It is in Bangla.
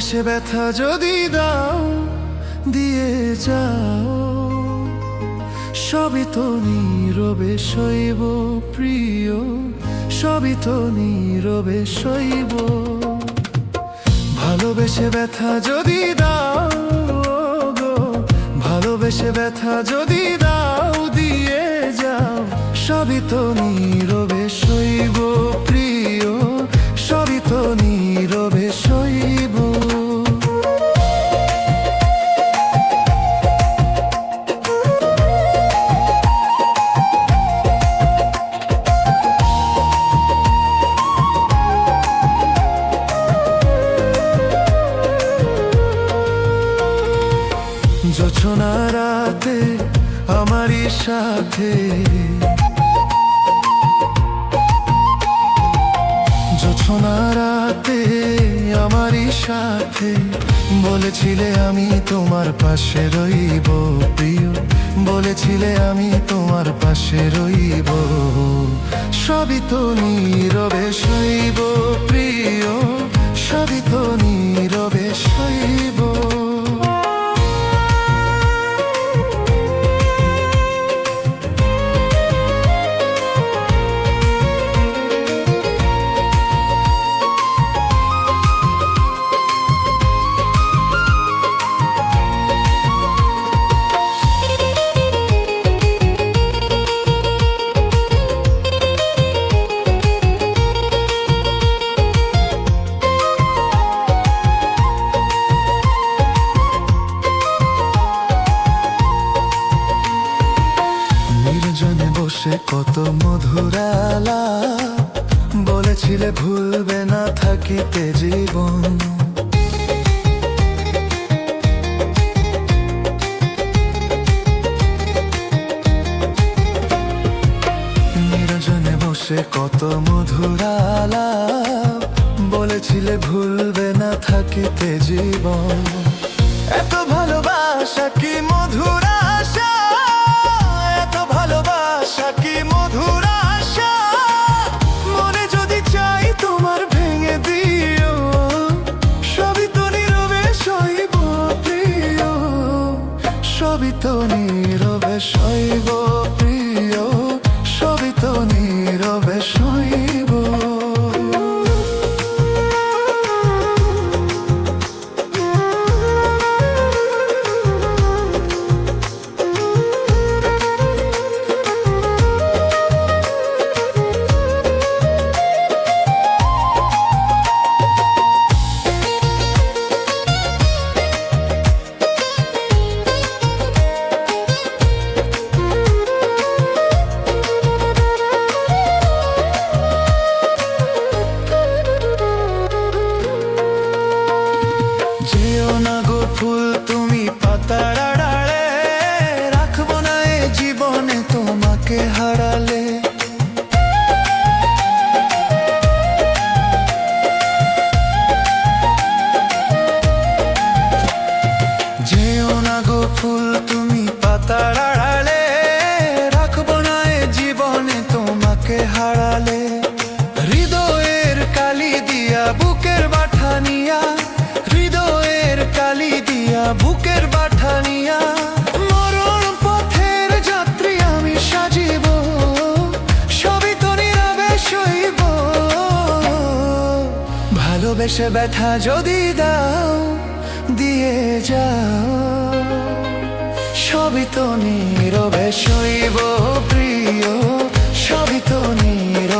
ভালোবেসে ব্যথা যদি দাও দিয়ে যাও, সবই তো নীরবে সইব প্রিয়, সবই তো নীরবে সইব। ভালোবেসে ব্যথা যদি দাও গো, ভালোবেসে ব্যথা যদি দাও দিয়ে যাও, সবই তো নীরবে সইব প্রিয়, সবই তো নীরবে সইব। জোছনা রাতে আমারই সাথে, জোছনা রাতে আমারই সাথে, বলেছিলে আমি তোমার পাশে রইব প্রিয়, বলেছিলে আমি তোমার পাশে রইব, সবই তো নীরবে সইব প্রিয়, সবই তো নীরবে সইব। নির্জনে বসে কত মধুর আলাপ, বলেছিলে ভুলবে না থাকিতে জীবন, নির্জনে বসে কত মধুর আলাপ, বলেছিলে ভুলবে না থাকিতে জীবন। এত ভালোবাসা কি মধুর আশা, এত ভালোবাসা কি মধুর আশা, মনে যদি চাই তোমার ভেঙে দিও, সবই তো নীরবে সইব প্রিয়, সবই তো নীরবে সইব প্রিয়, সবই তো নীরবে সইব। যেও না গো ফুল তুমি পাতার আড়ালে, রাখবো না এ জীবনে তোমাকে হারালে, যেও না গো ফুল তুমি পাতার আড়ালে, রাখবো না এ জীবনে তোমাকে হারালে। হৃদয়ের কালি দিয়া বুকের বাঠানিয়া, হৃদয়ের কালি দিয়া বুকের বাঠানিয়া, মরণ পথের যাত্রী আমি সাজিব, সবই তো নীরবে সইব। ভালোবেসে ব্যথা যদি দাও দিয়ে যাও, সবই তো নীরবে সইব প্রিয়, সবই তো নীরবে